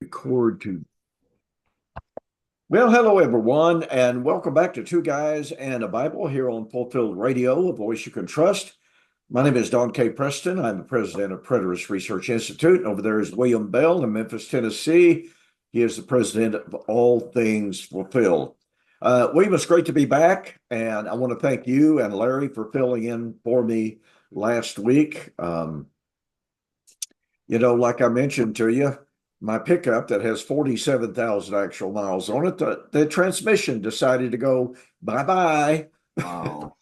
Record to. Well, hello everyone, and welcome back to Two Guys and a Bible here on Fulfilled Radio, a voice you can trust. My name is Don K. Preston. I'm the president of Preterist Research Institute. And over there is William Bell in Memphis, Tennessee. He is the president of All Things Fulfilled. William, it's great to be back, and I want to thank you and Larry for filling in for me last week. Like I mentioned to you, my pickup that has 47,000 actual miles on it, the transmission decided to go bye-bye. Wow,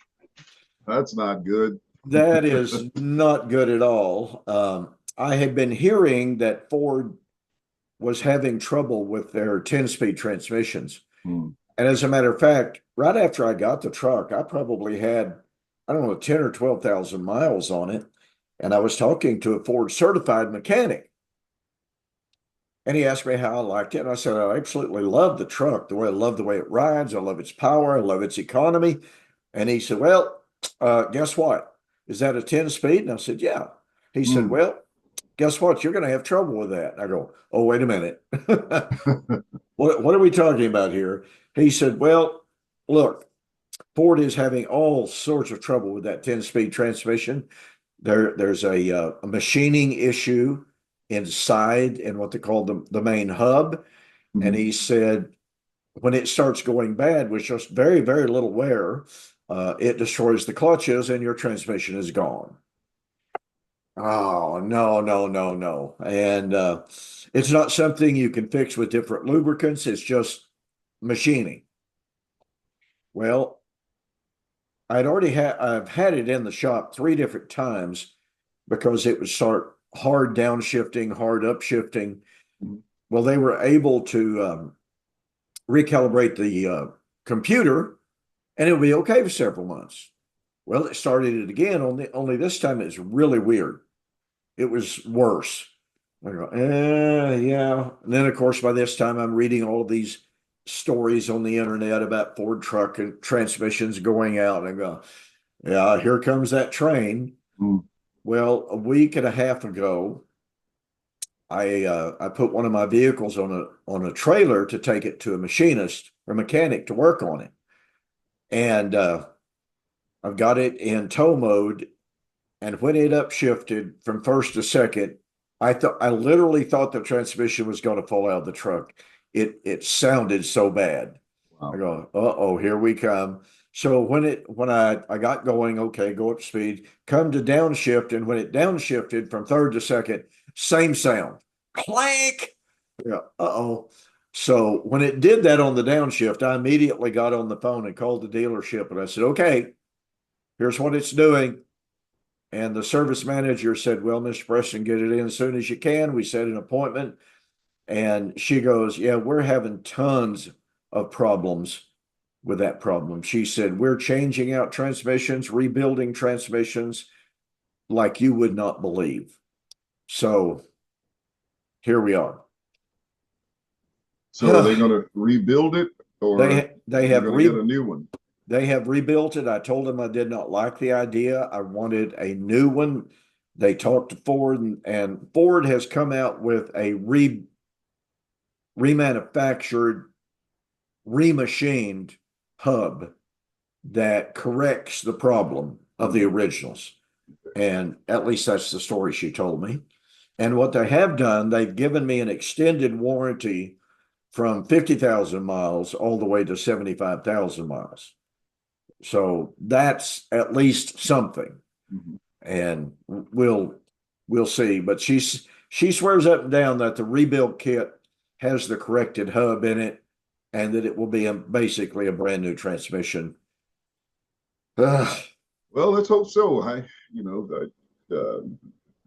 that's not good. That is not good at all. I had been hearing that Ford was having trouble with their 10-speed transmissions. Hmm. And as a matter of fact, right after I got the truck, I probably had, I don't know, 10 or 12,000 miles on it. And I was talking to a Ford certified mechanic. And he asked me how I liked it. And I said, I absolutely love the truck. I love the way it rides. I love its power. I love its economy. And he said, well, guess what? Is that a 10 speed? And I said, yeah. He said, Hmm. well, guess what? You're going to have trouble with that. And I go, oh, wait a minute. What are we talking about here? He said, well, look, Ford is having all sorts of trouble with that 10-speed transmission. There's a machining issue inside in what they call the main hub. And Mhm. he said, when it starts going bad with just very, very little wear, it destroys the clutches and your transmission is gone. Oh, no, no, no, no. And it's not something you can fix with different lubricants. It's just machining. Well, I've had it in the shop three different times because it would start hard downshifting, hard upshifting. Well, they were able to recalibrate the computer and it would be okay for several months. Well, it started it again, only this time it's really weird. It was worse. I go, yeah. And then, of course, by this time, I'm reading all of these stories on the internet about Ford truck and transmissions going out. And I go, yeah, here comes that train. Hmm. Well, a week and a half ago, I put one of my vehicles on a trailer to take it to a machinist or mechanic to work on it, and I've got it in tow mode. And when it upshifted from first to second, I literally thought the transmission was going to fall out of the truck. It sounded so bad. I Wow. go, uh-oh, here we come. So when I got going, okay, go up speed, come to downshift, and when it downshifted from third to second, same sound. Clank. Yeah, uh-oh. So when it did that on the downshift, I immediately got on the phone and called the dealership and I said, okay, here's what it's doing. And the service manager said, well, Mr. Preston, get it in as soon as you can. We set an appointment. And she goes, yeah, we're having tons of problems with that problem. She said, we're changing out transmissions, rebuilding transmissions like you would not believe. So here we are. So are they going to rebuild it, or They you're have going to get a new one? they have rebuilt it. I told them I did not like the idea. I wanted a new one. They talked to Ford, and Ford has come out with a remanufactured, remachined hub that corrects the problem of the originals. And at least that's the story she told me. And what they have done, they've given me an extended warranty from 50,000 miles all the way to 75,000 miles. So that's at least something. Mhm. And we'll see. But she swears up and down that the rebuilt kit has the corrected hub in it and that it will be basically a brand new transmission. Ugh. Well, let's hope so. I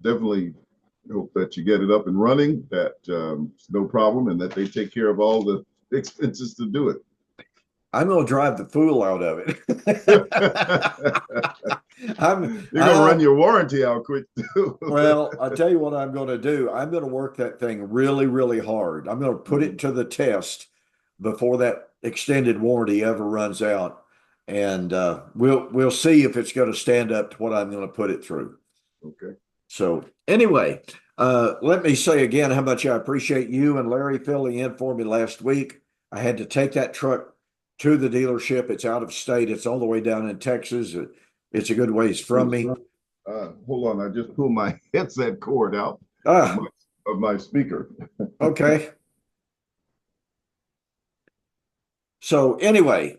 definitely hope that you get it up and running. That it's no problem, and that they take care of all the expenses to do it. I'm going to drive the fool out of it. You're going to run I your warranty out quick too. well, I'll tell you what I'm going to do. I'm going to work that thing really, really hard. I'm going to put it Mhm. to the test before that extended warranty ever runs out, and we'll see if it's going to stand up to what I'm going to put it through. Okay. So anyway, Let me say again how much I appreciate you and Larry filling in for me last week. I had to take that truck to the dealership. It's out of state. It's all the way down in Texas. It's a good ways from me. Hold on, I just pulled my headset cord out of Ah, my speaker. okay. So anyway,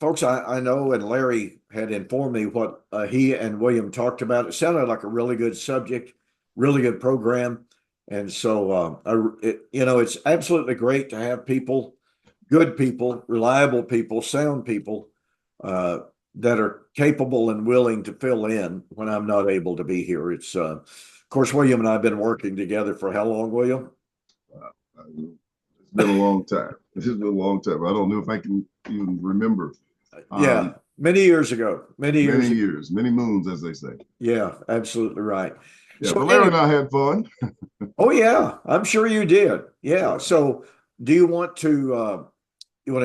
folks, I know, and Larry had informed me what he and William talked about. It sounded like a really good subject, really good program. And so, it's absolutely great to have people, good people, reliable people, sound people uh, that are capable and willing to fill in when I'm not able to be here. Of course, William and I have been working together for how long, William? It's been a long time. It's been a long time. I don't know if I can even remember. Yeah, Um, many years ago, many Many years ago. years, many moons, as they say. Yeah, absolutely right. Yeah, So but Larry and anyway, I had fun. oh yeah, I'm sure you did. Yeah. Yeah. So do you want to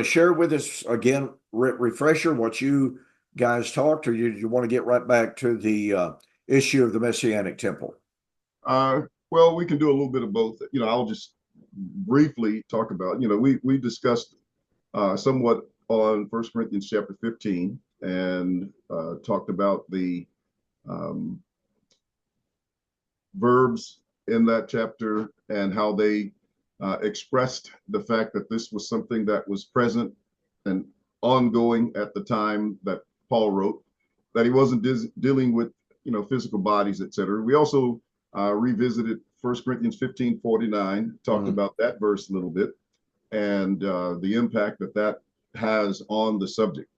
share with us again, refresher what you guys talked, or you want to get right back to the issue of the Messianic temple? Well, we can do a little bit of both. I'll just briefly talk about. We discussed somewhat on First Corinthians chapter 15 and talked about the um, verbs in that chapter and how they expressed the fact that this was something that was present and ongoing at the time that Paul wrote, that he wasn't dealing with physical bodies, etc. We also revisited 1 Corinthians 15:49, talked Mm, about that verse a little bit, and the impact that that has on the subject,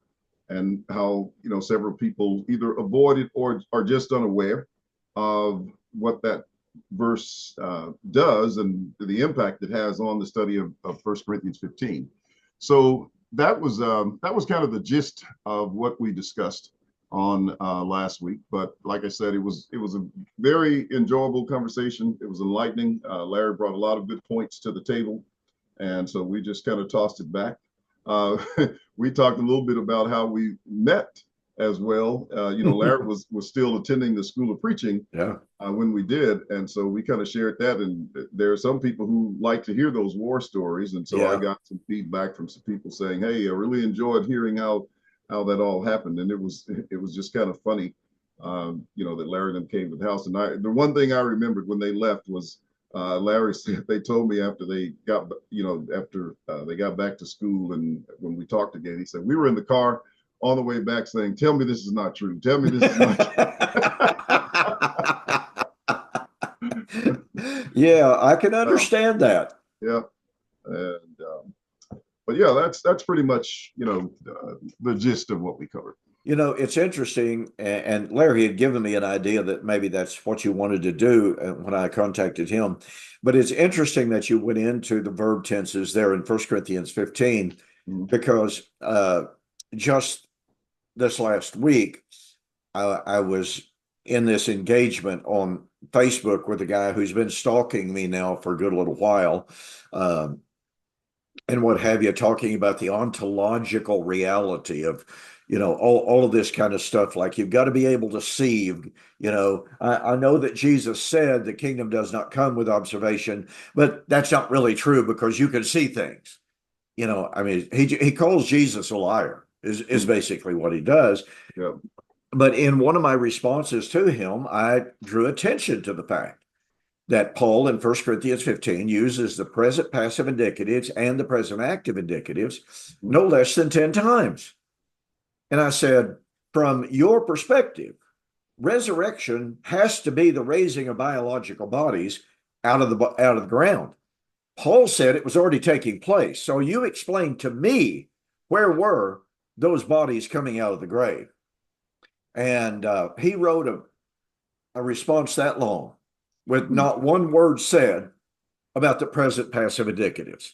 and how several people either avoid it or are just unaware of what that verse does and the impact it has on the study of 1 Corinthians 15. So that was kind of the gist of what we discussed on last week. But like I said, it was a very enjoyable conversation. It was enlightening. Larry brought a lot of good points to the table, and so we just kind of tossed it back. Uh, we talked a little bit about how we met as well. Larry was still attending the School of Preaching yeah. when we did, and so we kind of shared that. And there are some people who like to hear those war stories, and so I Yeah. got some feedback from some people saying, "Hey, I really enjoyed hearing how that all happened," and it was just kind of funny, that Larry and them came to the house. And the one thing I remembered when they left was Larry said they told me after they got after they got back to school, and when we talked again, he said we were in the car on the way back saying, "Tell me this is not true. Tell me this is not Yeah, I can true." understand that. Yeah, and but yeah, that's pretty much the gist of what we covered. It's interesting, and Larry had given me an idea that maybe that's what you wanted to do when I contacted him. But it's interesting that you went into the verb tenses there in 1 Corinthians 15, Mhm. because just this last week, I was in this engagement on Facebook with a guy who's been stalking me now for a good little while. Um, and what have you, talking about the ontological reality of, all of this kind of stuff. Like, you've got to be able to see. I know that Jesus said the kingdom does not come with observation, but that's not really true, because you can see things. I mean, he calls Jesus a liar, is Mhm. basically what he does. Yeah. But in one of my responses to him, I drew attention to the fact that Paul in 1 Corinthians 15 uses the present passive indicatives and the present active indicatives Mhm. no less than 10 times. And I said, from your perspective, resurrection has to be the raising of biological bodies out of the ground. Paul said it was already taking place. So you explain to me, where were those bodies coming out of the grave? And he wrote a response that long with Mhm. not one word said about the present passive indicatives.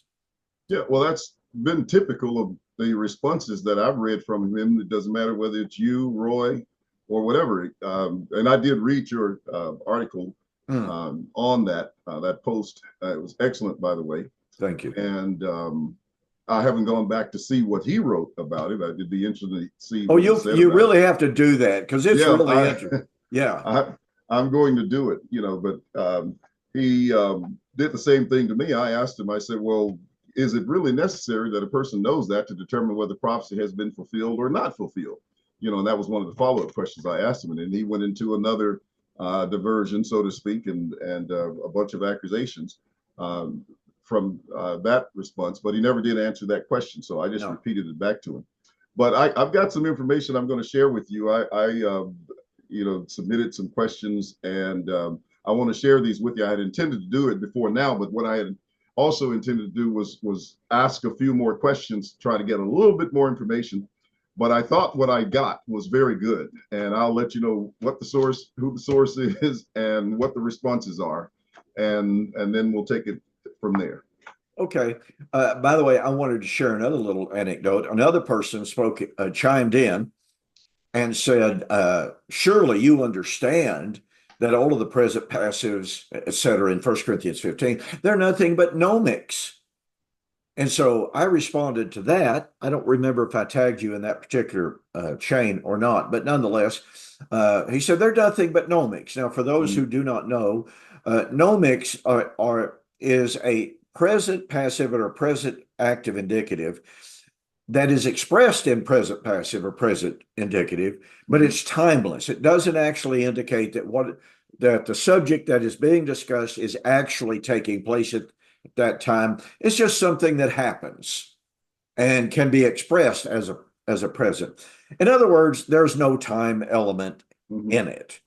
Yeah, well, that's been typical of the responses that I've read from him. It doesn't matter whether it's you, Roy, or whatever. And I did read your article Mm, on that post. It was excellent, by the way. thank you. And I haven't gone back to see what he wrote about it. I'd be interested to see Oh, what he you said you about it. really have to do that, because it's Yeah, really interesting. Yeah. I'm going to do it. But he did the same thing to me. I asked him, I said, well, is it really necessary that a person knows that to determine whether prophecy has been fulfilled or not fulfilled? You know, and that was one of the follow-up questions I asked him. And then he went into another diversion, so to speak, and a bunch of accusations from that response, but he never did answer that question. So I just repeated it back to him. But I've got some information I'm going to share with you. I submitted some questions, and I want to share these with you. I had intended to do it before now, but what I had also intended to do was ask a few more questions to try to get a little bit more information. But I thought what I got was very good, and I'll let you know what the source, who the source is, and what the responses are, and then we'll take it from there. Okay. By the way, I wanted to share another little anecdote. Another person chimed in and said, surely you understand that all of the present passives, et cetera, in 1 Corinthians 15, they're nothing but nomics. And so I responded to that. I don't remember if I tagged you in that particular chain or not, but nonetheless, he said they're nothing but nomics. Now, for those who do not know, nomics is a present passive or a present active indicative that is expressed in present passive or present indicative, but it's timeless. It doesn't actually indicate that the subject that is being discussed is actually taking place at that time. It's just something that happens and can be expressed as a present. In other words, there's no time element in it.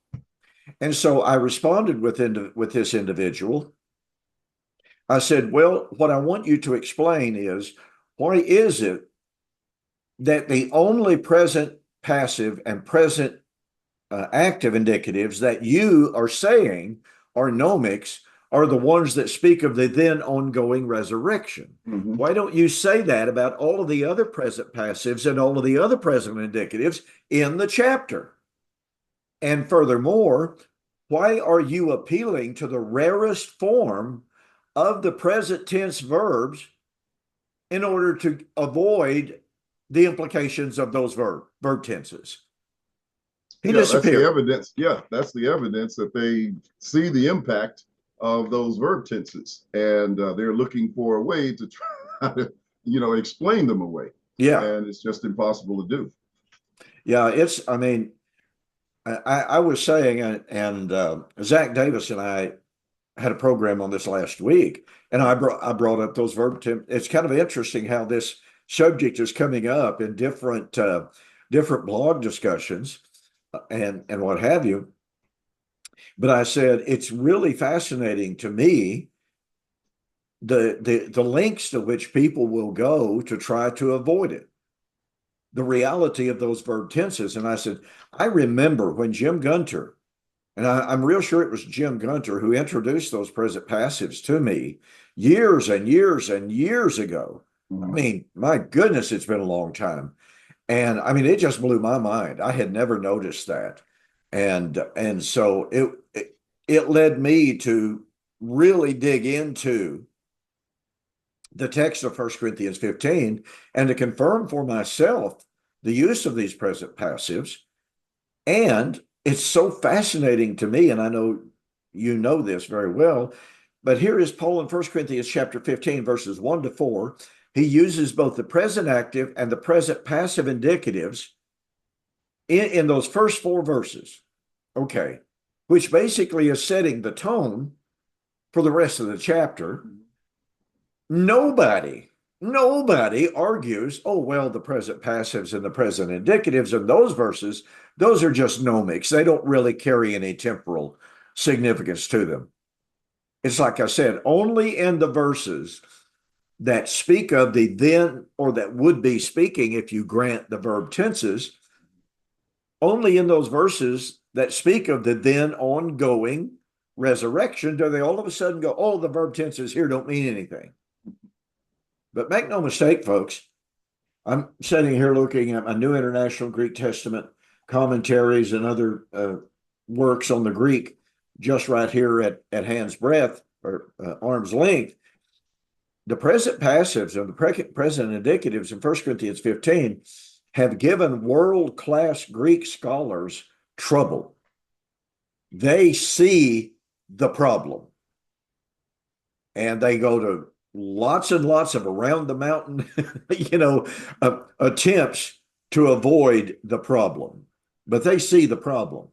And so I responded with this individual. I said, well, what I want you to explain is, why is it that the only present passive and present active indicatives that you are saying are nomics are the ones that speak of the then ongoing resurrection? Why don't you say that about all of the other present passives and all of the other present indicatives in the chapter? And furthermore, why are you appealing to the rarest form of the present tense verbs in order to avoid the implications of those verb tenses? He disappeared. That's the evidence. Yeah, that's the evidence that they see the impact of those verb tenses, and they're looking for a way to try to, explain them away. Yeah, and it's just impossible to do. Yeah, I mean, I was saying, and Zach Davis and I had a program on this last week, and I brought up those verb tenses. It's kind of interesting how this subject is coming up in different blog discussions and what have you. But I said it's really fascinating to me the lengths to which people will go to try to avoid it, the reality of those verb tenses. And I said, I remember when Jim Gunter, and I'm real sure it was Jim Gunter who introduced those present passives to me years and years and years ago. I mean, my goodness, it's been a long time. And I mean, it just blew my mind. I had never noticed that. And so it led me to really dig into the text of 1 Corinthians 15 and to confirm for myself the use of these present passives. And it's so fascinating to me, and I know you know this very well, but here is Paul in 1 Corinthians chapter 15, verses 1 to 4. He uses both the present active and the present passive indicatives in those first 4 verses, okay, which basically is setting the tone for the rest of the chapter. Nobody argues, oh, well, the present passives and the present indicatives in those verses, those are just nomics. They don't really carry any temporal significance to them. It's like I said, only in the verses that speak of the then, or that would be speaking if you grant the verb tenses, only in those verses that speak of the then ongoing resurrection do they all of a sudden go, oh, the verb tenses here don't mean anything. But make no mistake, folks, I'm sitting here looking at my New International Greek Testament commentaries and other works on the Greek just right here at hand's breadth or arm's length. The present passives and the present indicatives in 1 Corinthians 15 have given world-class Greek scholars trouble. They see the problem. and they go to lots and lots of around the mountain, attempts to avoid the problem, but they see the problem.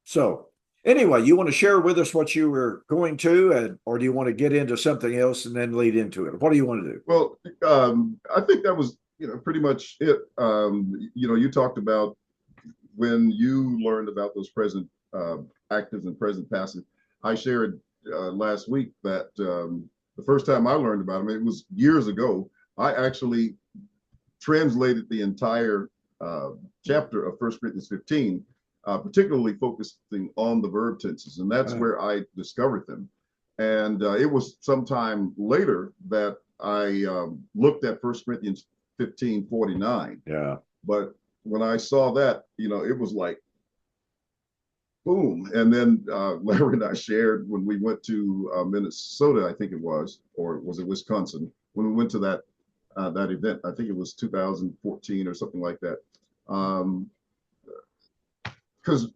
So, anyway, you want to share with us what you were going to, or do you want to get into something else and then lead into it? What do you want to do? Well, I think that was, pretty much it. You talked about when you learned about those present active and present passive. I shared last week that the first time I learned about them, it was years ago. I actually translated the entire chapter of 1 Corinthians 15, particularly focusing on the verb tenses, and that's where I discovered them. And it was sometime later that I looked at 1 Corinthians 15:49. Yeah. But when I saw that, it was like, boom. And then Larry and I shared when we went to Minnesota, I think it was, or was it Wisconsin? When we went to that event, I think it was 2014 or something like that. Because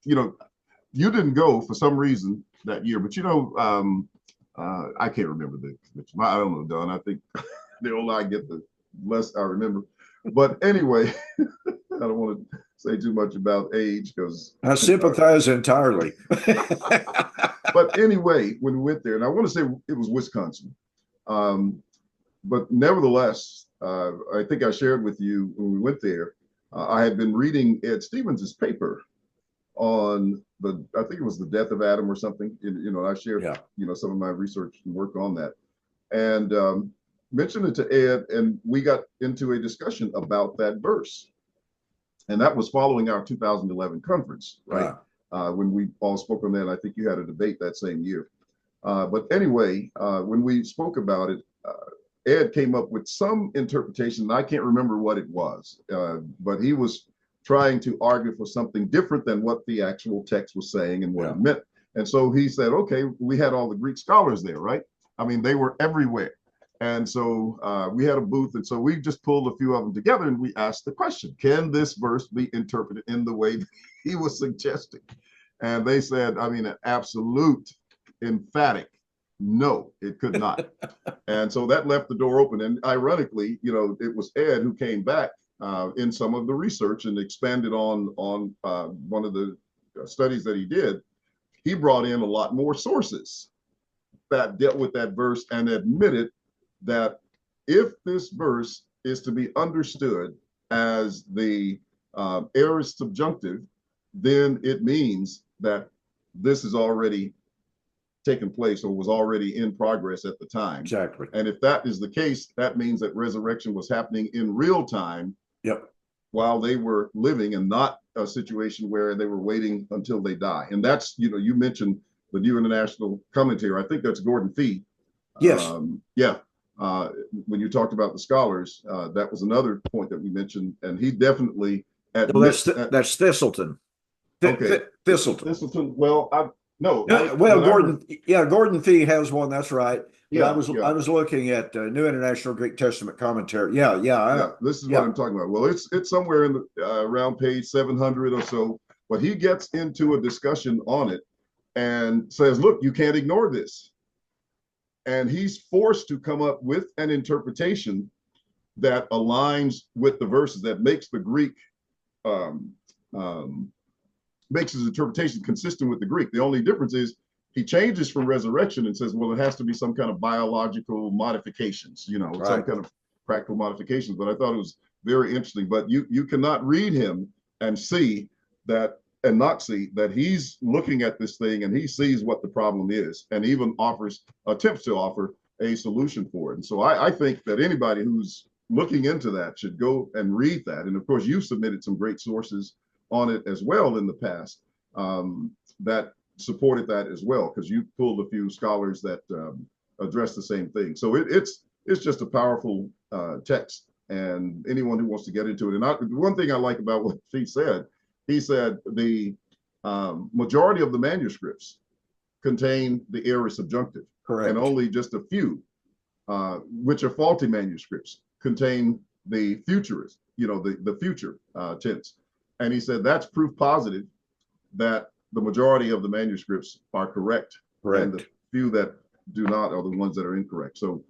you didn't go for some reason that year, but I can't remember I don't know, Don. I think the older I get, the less I remember. But anyway, I don't want to say too much about age because I sympathize entirely. But anyway, when we went there, and I want to say it was Wisconsin, but nevertheless, I think I shared with you when we went there, I had been reading Ed Stevens's paper on I think it was the death of Adam or something. I shared, some of my research and work on that, and mentioned it to Ed, and we got into a discussion about that verse. And that was following our 2011 conference, right? When we all spoke on that, I think you had a debate that same year. But anyway, when we spoke about it, Ed came up with some interpretation. I can't remember what it was, but he was trying to argue for something different than what the actual text was saying and what it meant. And so he said, okay, we had all the Greek scholars there, right? I mean, they were everywhere. And so we had a booth, and so we just pulled a few of them together, and we asked the question, can this verse be interpreted in the way that he was suggesting? And they said, I mean, an absolute, emphatic, no, it could not. And so that left the door open. And ironically, it was Ed who came back in some of the research and expanded on one of the studies that he did. He brought in a lot more sources that dealt with that verse and admitted that if this verse is to be understood as the aorist subjunctive, then it means that this is already taken place or was already in progress at the time. Exactly. And if that is the case, that means that resurrection was happening in real time. Yep. While they were living, and not a situation where they were waiting until they die. And that's, you mentioned the New International Commentary. I think that's Gordon Fee. Yes. When you talked about the scholars, that was another point that we mentioned, and he definitely admits that's Thistleton. Thistleton. Well, Gordon Fee has one. That's right. Yeah, I was looking at New International Greek Testament Commentary. This is what I'm talking about. Well, it's somewhere in the around page 700 or so, but he gets into a discussion on it and says, look, you can't ignore this. And he's forced to come up with an interpretation that aligns with the verses, that makes the Greek, makes his interpretation consistent with the Greek. The only difference is he changes from resurrection and says, well, it has to be some kind of biological modifications, some kind of practical modifications. But I thought it was very interesting. But you cannot read him and see that, and not see that he's looking at this thing and he sees what the problem is, and even attempts to offer a solution for it. And so I think that anybody who's looking into that should go and read that. And of course, you've submitted some great sources on it as well in the past that supported that as well, because you pulled a few scholars that address the same thing. So it's just a powerful text, and anyone who wants to get into it. And the one thing I like about what he said the majority of the manuscripts contain the aorist subjunctive. Correct. And only just a few, which are faulty manuscripts, contain the futurist, the future tense. And he said that's proof positive that the majority of the manuscripts are correct. Correct. And the few that do not are the ones that are incorrect. So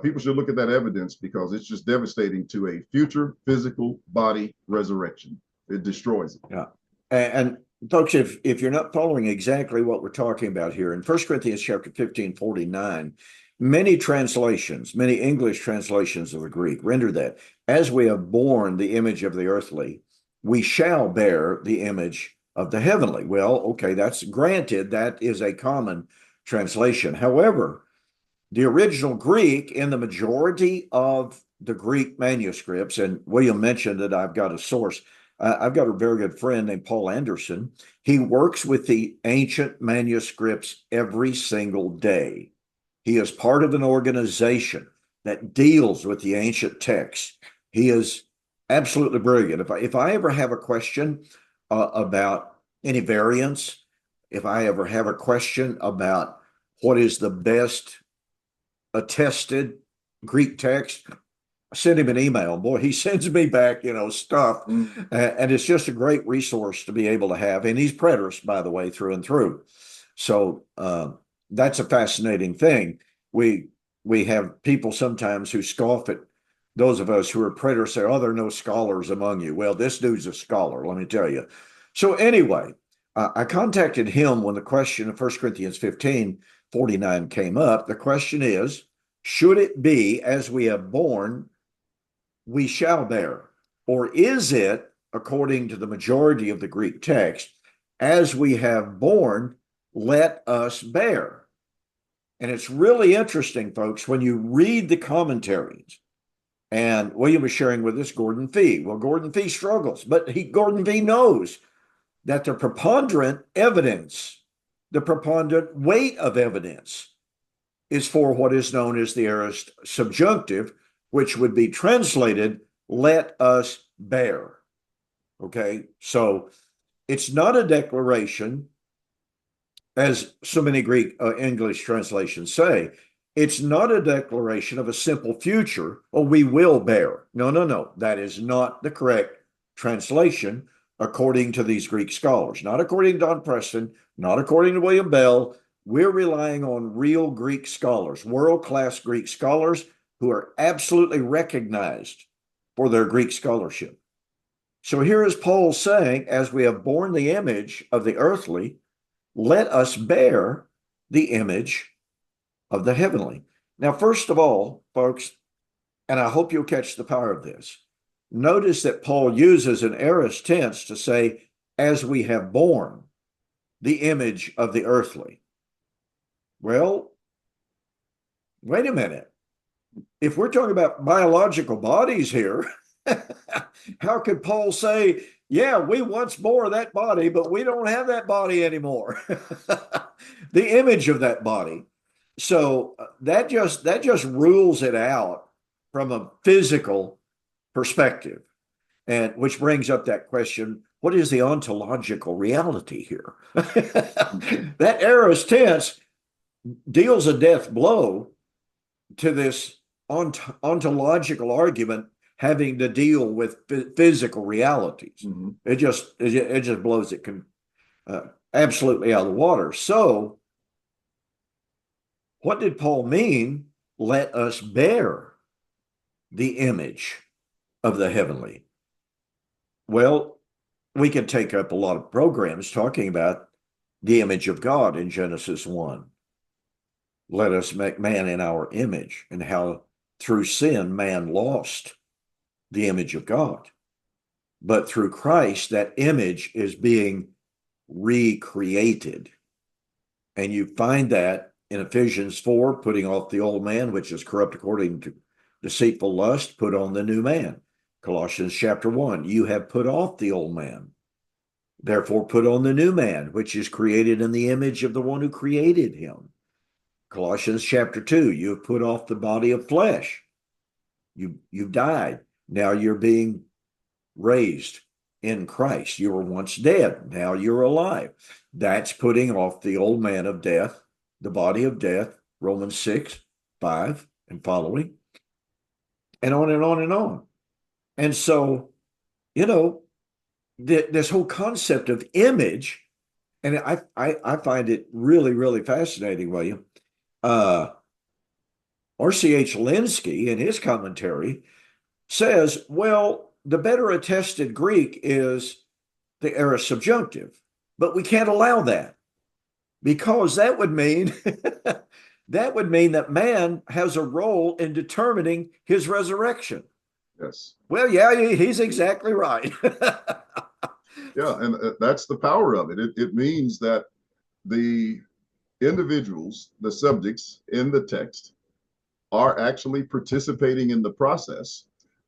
people should look at that evidence because it's just devastating to a future physical body resurrection. It destroys it. Yeah. And folks, if you're not following exactly what we're talking about here, in 1 Corinthians chapter 15:49, many translations, many English translations of the Greek render that as we have borne the image of the earthly, we shall bear the image of the heavenly. Well, okay, that's granted. That is a common translation. However, the original Greek in the majority of the Greek manuscripts, and William mentioned that I've got a source. I've got a very good friend named Paul Anderson. He works with the ancient manuscripts every single day. He is part of an organization that deals with the ancient texts. He is absolutely brilliant. If I ever have a question about any variants, if I ever have a question about what is the best attested Greek text, send him an email. Boy, he sends me back, stuff. And it's just a great resource to be able to have. And he's preterist, by the way, through and through. So that's a fascinating thing. We have people sometimes who scoff at those of us who are preterists, say, oh, there are no scholars among you. Well, this dude's a scholar, let me tell you. So anyway, I contacted him when the question of 1 Corinthians 15:49 came up. The question is, should it be as we have borne, we shall bear? Or is it, according to the majority of the Greek text, as we have borne, let us bear? And it's really interesting, folks, when you read the commentaries. And William was sharing with us Gordon Fee. Well, Gordon Fee struggles, but Gordon Fee knows that the preponderant evidence, the preponderant weight of evidence is for what is known as the aorist subjunctive, which would be translated, let us bear. Okay, so it's not a declaration, as so many Greek English translations say. It's not a declaration of a simple future, oh, we will bear. No, no, no. That is not the correct translation according to these Greek scholars, not according to Don Preston, not according to William Bell. We're relying on real Greek scholars, world-class Greek scholars who are absolutely recognized for their Greek scholarship. So here is Paul saying, as we have borne the image of the earthly, let us bear the image of the heavenly. Now, first of all, folks, and I hope you'll catch the power of this, notice that Paul uses an aorist tense to say, as we have borne the image of the earthly. Well, wait a minute. If we're talking about biological bodies here, how could Paul say, yeah, we once bore that body, but we don't have that body anymore? The image of that body. So that just rules it out from a physical perspective. And which brings up that question, what is the ontological reality here? That aorist tense deals a death blow to this ontological argument having to deal with physical realities. Mm-hmm. It just blows it absolutely out of the water. So what did Paul mean? Let us bear the image of the heavenly. Well, we could take up a lot of programs talking about the image of God in Genesis 1. Let us make man in our image, and how through sin man lost the image of God. But through Christ, that image is being recreated. And you find that in Ephesians 4, putting off the old man, which is corrupt according to deceitful lust, put on the new man. Colossians chapter 1, you have put off the old man. Therefore, put on the new man, which is created in the image of the one who created him. Colossians chapter 2, you have put off the body of flesh. You've died. Now you're being raised in Christ. You were once dead. Now you're alive. That's putting off the old man of death, the body of death, Romans 6, 5, and following, and on and on and on. And so, this whole concept of image, and I find it really, really fascinating, William. Uh, RCH Linsky, in his commentary, says, well, the better attested Greek is the aorist subjunctive, but we can't allow that because that would mean that would mean that man has a role in determining his resurrection. Yes. Well, yeah, he's exactly right. Yeah, and that's the power of it. It means that the individuals, the subjects in the text, are actually participating in the process.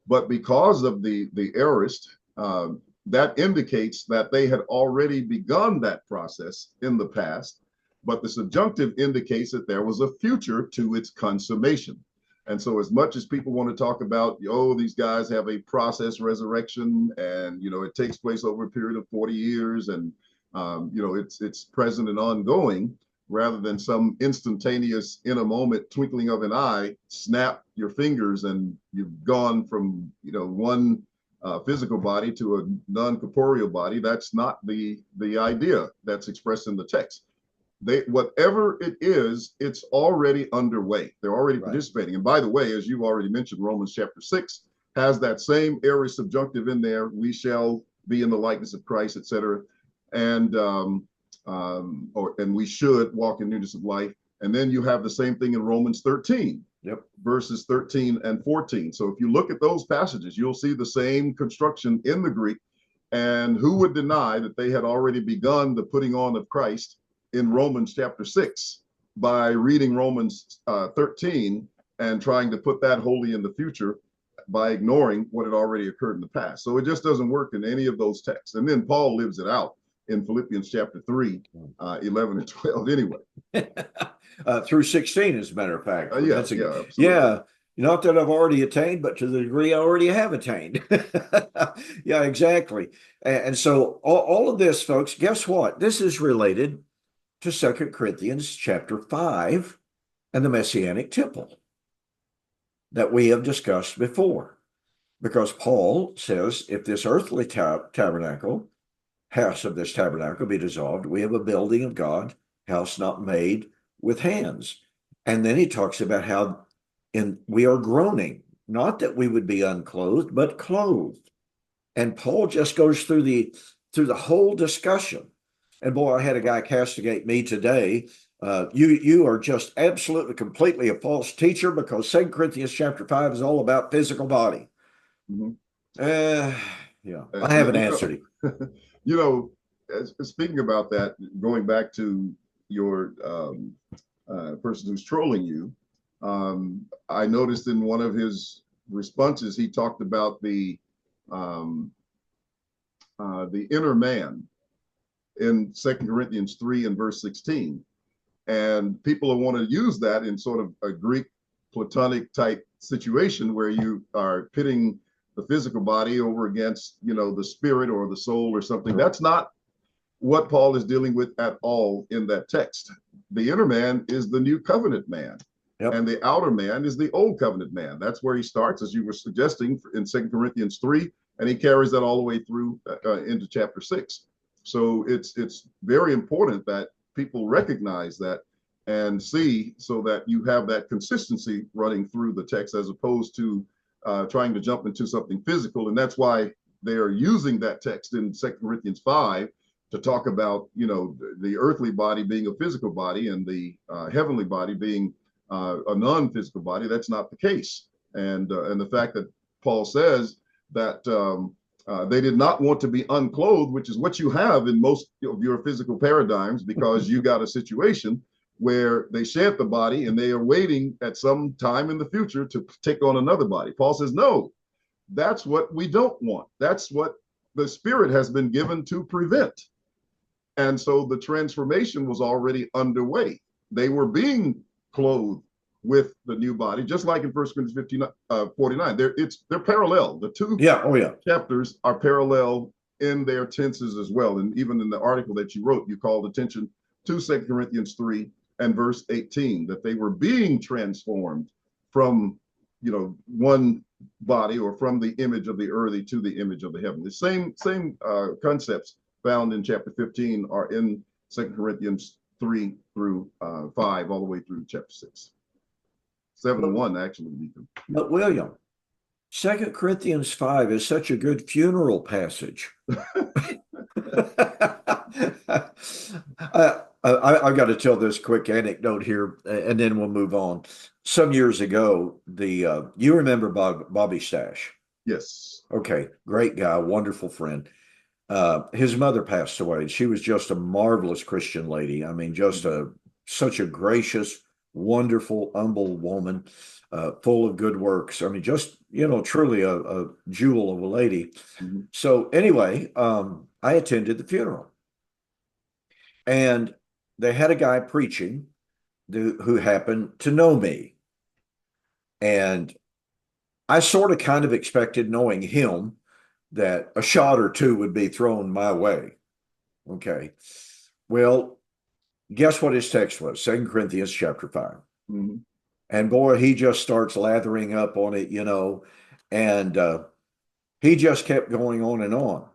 But because of the aorist, that indicates that they had already begun that process in the past. But the subjunctive indicates that there was a future to its consummation. And so, as much as people want to talk about, oh, these guys have a process resurrection, and it takes place over a period of 40 years, and it's present and ongoing, rather than some instantaneous, in a moment, twinkling of an eye, snap your fingers and you've gone from one physical body to a non-corporeal body. That's not the idea that's expressed in the text. Whatever it is, it's already underway. They're already Right. participating. And by the way, as you've already mentioned, Romans chapter 6 has that same aorist subjunctive in there. We shall be in the likeness of Christ, etc. And and we should walk in newness of life. And then you have the same thing in Romans 13, Yep. verses 13 and 14. So if you look at those passages, you'll see the same construction in the Greek. And who would deny that they had already begun the putting on of Christ in Romans chapter 6 by reading Romans 13 and trying to put that wholly in the future by ignoring what had already occurred in the past. So it just doesn't work in any of those texts. And then Paul lives it out in Philippians chapter 3, 11 and 12 anyway. Through 16, as a matter of fact. Yeah, absolutely. Yeah, not that I've already attained, but to the degree I already have attained. Yeah, exactly. And so all of this, folks, guess what? This is related to 2 Corinthians chapter 5 and the Messianic temple that we have discussed before. Because Paul says, if this earthly tabernacle, house of this tabernacle be dissolved, we have a building of God, house not made with hands. And then he talks about how we are groaning, not that we would be unclothed, but clothed. And Paul just goes through the whole discussion. And boy, I had a guy castigate me today. You are just absolutely, completely a false teacher because 2 Corinthians chapter 5 is all about physical body. Mm-hmm. Yeah, I haven't answered him. Speaking about that, going back to your person who's trolling you, I noticed in one of his responses, he talked about the inner man in 2 Corinthians 3 and verse 16. And people want to use that in sort of a Greek Platonic type situation where you are pitting the physical body over against, the spirit or the soul or something. That's not what Paul is dealing with at all in that text. The inner man is the new covenant man. Yep. And the outer man is the old covenant man. That's where he starts, as you were suggesting, in 2 Corinthians 3, and he carries that all the way through into chapter 6. So it's very important that people recognize that and see, so that you have that consistency running through the text, as opposed to trying to jump into something physical. And that's why they are using that text in 2 Corinthians 5 to talk about, the earthly body being a physical body and the heavenly body being a non-physical body. That's not the case. And the fact that Paul says that they did not want to be unclothed, which is what you have in most of your physical paradigms, because you got a situation where they shed the body and they are waiting at some time in the future to take on another body. Paul says, no, that's what we don't want. That's what the Spirit has been given to prevent. And so the transformation was already underway. They were being clothed with the new body, just like in 1 Corinthians 49. They're parallel. The two chapters are parallel in their tenses as well. And even in the article that you wrote, you called attention to 2 Corinthians 3 and verse 18, that they were being transformed from, one body, or from the image of the earthly to the image of the heavenly. The same concepts found in chapter 15 are in 2 Corinthians 3 through 5, all the way through chapter 6. 7 and But, 1 actually lead them. but William, 2 Corinthians 5 is such a good funeral passage. I got to tell this quick anecdote here, and then we'll move on. Some years ago, you remember Bobby Stash? Yes. Okay, great guy, wonderful friend. His mother passed away. She was just a marvelous Christian lady. I mean, just such a gracious, wonderful, humble woman, full of good works. I mean, just truly a jewel of a lady. Mm-hmm. So anyway, I attended the funeral, and they had a guy preaching who happened to know me, and I sort of kind of expected, knowing him, that a shot or two would be thrown my way. Okay. Well, guess what his text was? 2 Corinthians chapter 5. Mm-hmm. And boy, he just starts lathering up on it, and he just kept going on and on.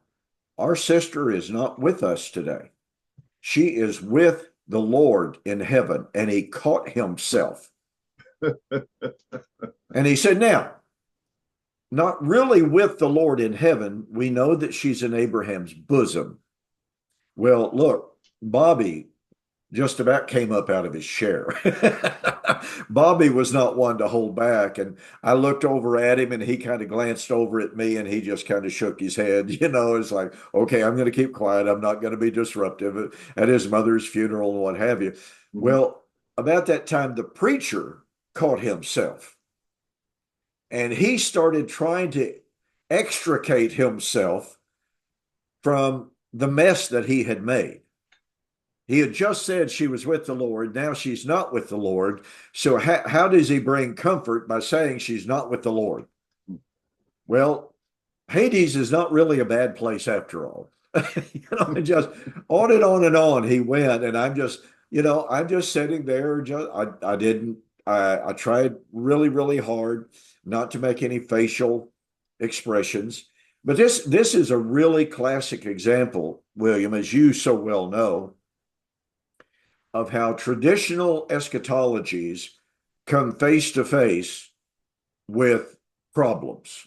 Our sister is not with us today. She is with the Lord in heaven. And he caught himself. And he said, now, not really with the Lord in heaven. We know that she's in Abraham's bosom. Well, look, Bobby just about came up out of his chair. Bobby was not one to hold back. And I looked over at him and he kind of glanced over at me and he just kind of shook his head. It's like, okay, I'm going to keep quiet. I'm not going to be disruptive at his mother's funeral and what have you. Mm-hmm. Well, about that time, the preacher caught himself and he started trying to extricate himself from the mess that he had made. He had just said she was with the Lord. Now she's not with the Lord. So how does he bring comfort by saying she's not with the Lord? Well, Hades is not really a bad place after all. Just on and on he went. And I'm just sitting there. I tried really, really hard not to make any facial expressions. But this is a really classic example, William, as you so well know, of how traditional eschatologies come face to face with problems.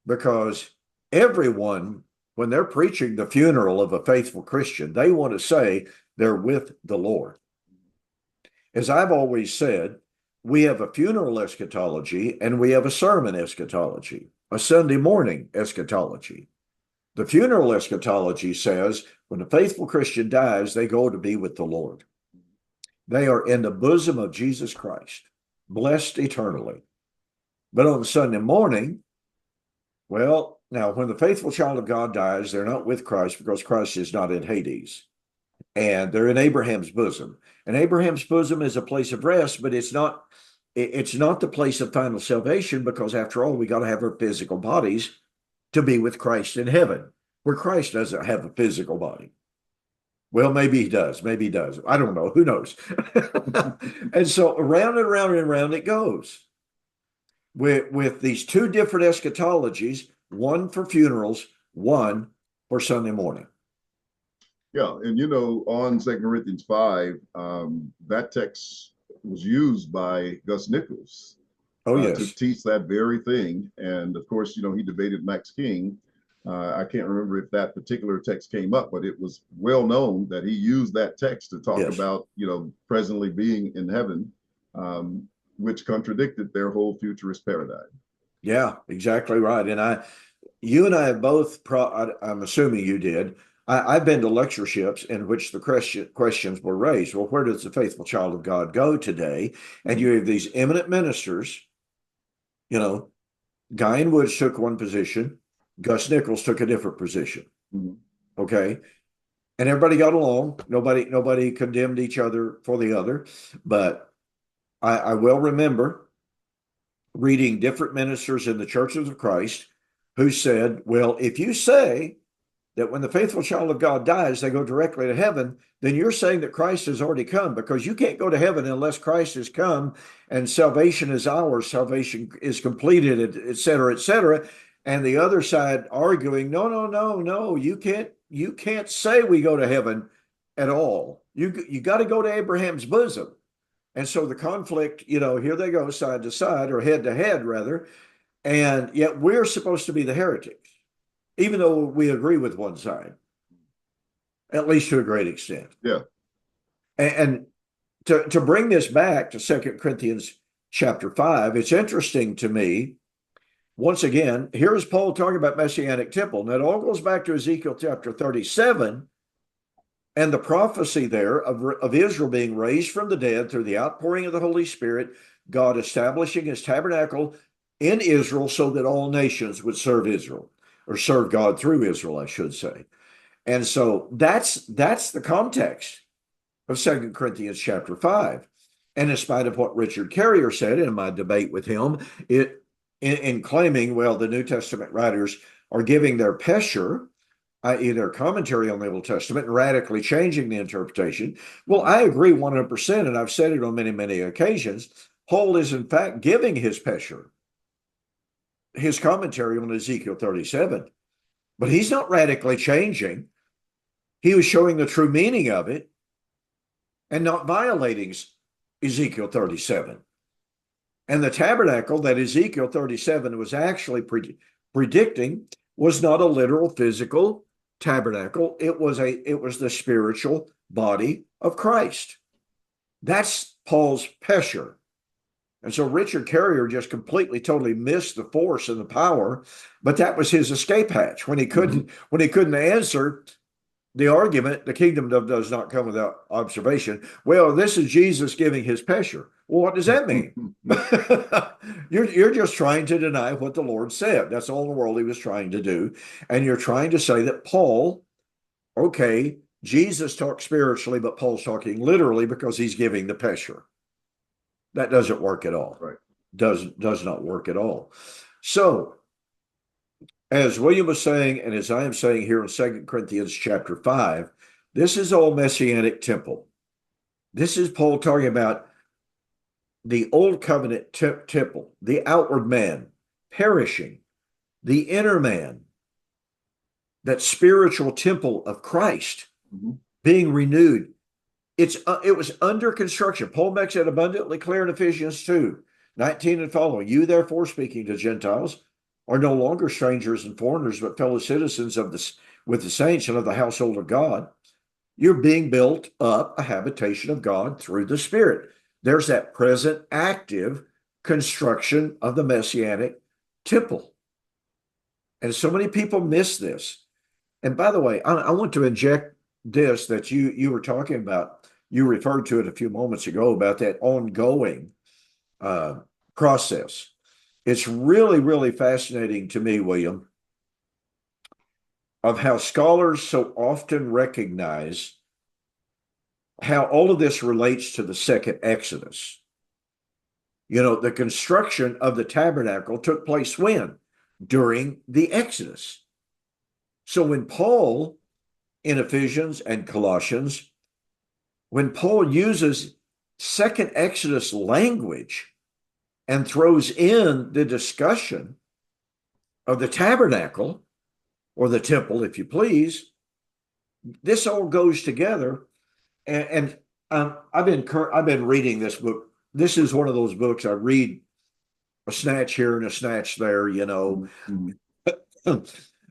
Because everyone, when they're preaching the funeral of a faithful Christian, they want to say they're with the Lord. As I've always said, we have a funeral eschatology and we have a sermon eschatology, a Sunday morning eschatology. The funeral eschatology says when a faithful Christian dies, they go to be with the Lord. They are in the bosom of Jesus Christ, blessed eternally. But on Sunday morning, well, now when the faithful child of God dies, they're not with Christ because Christ is not in Hades. And they're in Abraham's bosom. And Abraham's bosom is a place of rest, but it's not the place of final salvation because after all, we got to have our physical bodies to be with Christ in heaven, where Christ doesn't have a physical body. Well, maybe he does. Maybe he does. I don't know. Who knows? And so around and around and around it goes with these two different eschatologies, one for funerals, one for Sunday morning. Yeah. And, on 2 Corinthians 5, that text was used by Gus Nichols. Oh, yes. To teach that very thing. And of course, he debated Max King. I can't remember if that particular text came up, but it was well known that he used that text to talk about, presently being in heaven, which contradicted their whole futurist paradigm. Yeah, exactly right. And you and I have both, I'm assuming you did, I've been to lectureships in which the questions were raised. Well, where does the faithful child of God go today? And you have these eminent ministers. Guy in Woods took one position. Gus Nichols took a different position. Mm-hmm. Okay. And everybody got along. Nobody condemned each other for the other. But I will remember reading different ministers in the churches of Christ who said, well, if you say that when the faithful child of God dies, they go directly to heaven, then you're saying that Christ has already come, because you can't go to heaven unless Christ has come and salvation is ours, salvation is completed, et cetera, et cetera. And the other side arguing, no, you can't say we go to heaven at all. You got to go to Abraham's bosom. And so the conflict, here they go side to side, or head to head rather, and yet we're supposed to be the heretics, even though we agree with one side, at least to a great extent. Yeah. And to bring this back to 2 Corinthians chapter 5, it's interesting to me. Once again, here's Paul talking about Messianic temple. Now, it all goes back to Ezekiel chapter 37 and the prophecy there of Israel being raised from the dead through the outpouring of the Holy Spirit, God establishing his tabernacle in Israel so that all nations would serve Israel, or serve God through Israel, I should say. And so that's the context of 2 Corinthians chapter 5. And in spite of what Richard Carrier said in my debate with him, in claiming, well, the New Testament writers are giving their pesher, i.e. their commentary on the Old Testament, and radically changing the interpretation. Well, I agree 100%, and I've said it on many, many occasions. Paul is, in fact, giving his pesher, his commentary on Ezekiel 37, but he's not radically changing. He was showing the true meaning of it and not violating Ezekiel 37. And the tabernacle that Ezekiel 37 was actually predicting was not a literal physical tabernacle. It was the spiritual body of Christ. That's Paul's pesher. And so Richard Carrier just completely, totally missed the force and the power, but that was his escape hatch. When he couldn't answer the argument, the kingdom does not come without observation. Well, this is Jesus giving his pesher. Well, what does that mean? You're just trying to deny what the Lord said. That's all in the world he was trying to do. And you're trying to say that Paul, okay, Jesus talks spiritually, but Paul's talking literally because he's giving the pesher. That doesn't work at all. Right. Does not work at all. So, as William was saying, and as I am saying here in 2 Corinthians chapter 5, this is all Messianic temple. This is Paul talking about the old covenant temple, the outward man perishing, the inner man, that spiritual temple of Christ being renewed. It was under construction. Paul makes it abundantly clear in Ephesians 2:19 and following. You, therefore, speaking to Gentiles, are no longer strangers and foreigners, but fellow citizens with the saints and of the household of God. You're being built up a habitation of God through the Spirit. There's that present active construction of the Messianic temple. And so many people miss this. And by the way, I want to inject this that you were talking about. You referred to it a few moments ago about that ongoing process. It's really, really fascinating to me, William, of how scholars so often recognize how all of this relates to the second Exodus. The construction of the tabernacle took place when? During the Exodus. So when Paul, in Ephesians and Colossians, when Paul uses second Exodus language and throws in the discussion of the tabernacle, or the temple, if you please, this all goes together. And I've been reading this book. This is one of those books I read a snatch here and a snatch there,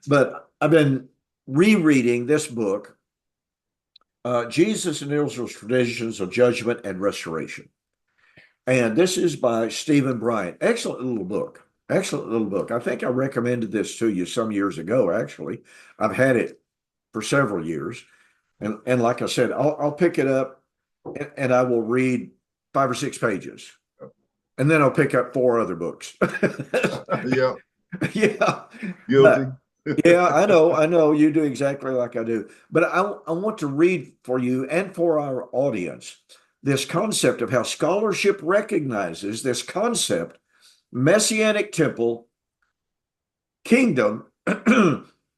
But I've been rereading this book, Jesus and Israel's Traditions of Judgment and Restoration. And this is by Stephen Bryant. Excellent little book. Excellent little book. I think I recommended this to you some years ago, actually. I've had it for several years. And like I said, I'll pick it up and I will read 5 or 6 pages. And then I'll pick up 4 other books. Yeah. Yeah. Guilty. Yeah, I know. You do exactly like I do. But I want to read for you and for our audience this concept of how scholarship recognizes this concept, Messianic temple, kingdom,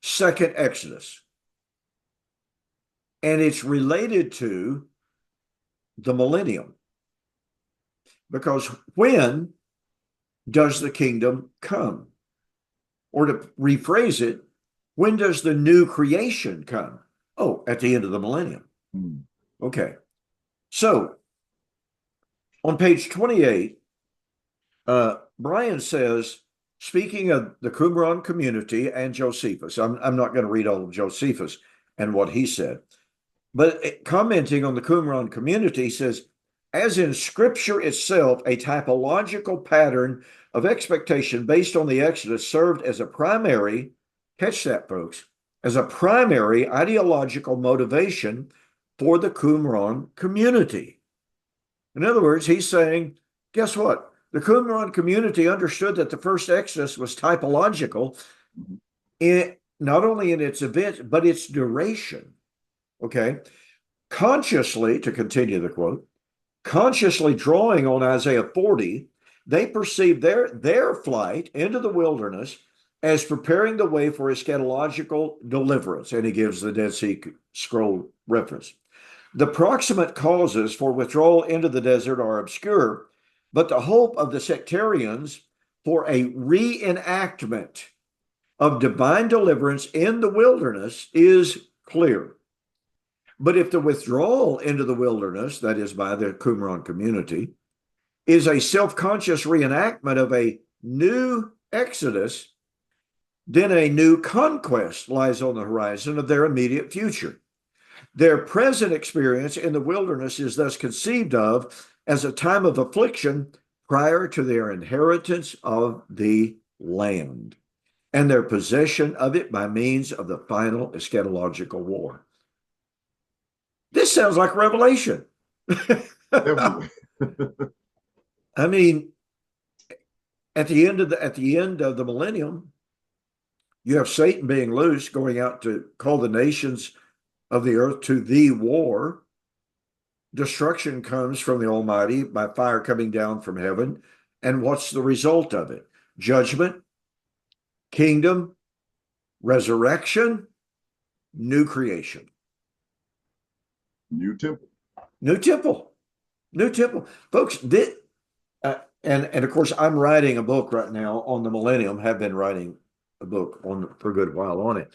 second Exodus. And it's related to the millennium. Because when does the kingdom come? Or to rephrase it, when does the new creation come? Oh, at the end of the millennium. Hmm. Okay. So on page 28, Brian says, speaking of the Qumran community and Josephus, I'm not going to read all of Josephus and what he said, but commenting on the Qumran community, he says, as in scripture itself, a typological pattern of expectation based on the Exodus served as a primary, catch that, folks, as a primary ideological motivation for the Qumran community. In other words, he's saying, guess what? The Qumran community understood that the first Exodus was typological, not only in its event, but its duration. Okay. Consciously, to continue the quote, consciously drawing on Isaiah 40, they perceived their flight into the wilderness as preparing the way for eschatological deliverance. And he gives the Dead Sea Scroll reference. The proximate causes for withdrawal into the desert are obscure, but the hope of the sectarians for a reenactment of divine deliverance in the wilderness is clear. But if the withdrawal into the wilderness, that is by the Qumran community, is a self-conscious reenactment of a new exodus, then a new conquest lies on the horizon of their immediate future. Their present experience in the wilderness is thus conceived of as a time of affliction prior to their inheritance of the land and their possession of it by means of the final eschatological war. This sounds like Revelation. Definitely. I mean, at the end of the millennium, you have Satan being loose, going out to call the nations of the earth to the war. Destruction comes from the Almighty by fire coming down from heaven. And what's the result of it? Judgment, kingdom, resurrection, new creation. New temple. New temple. New temple. Folks, and of course, I'm writing a book right now on the millennium, have been writing a book on for a good while on it.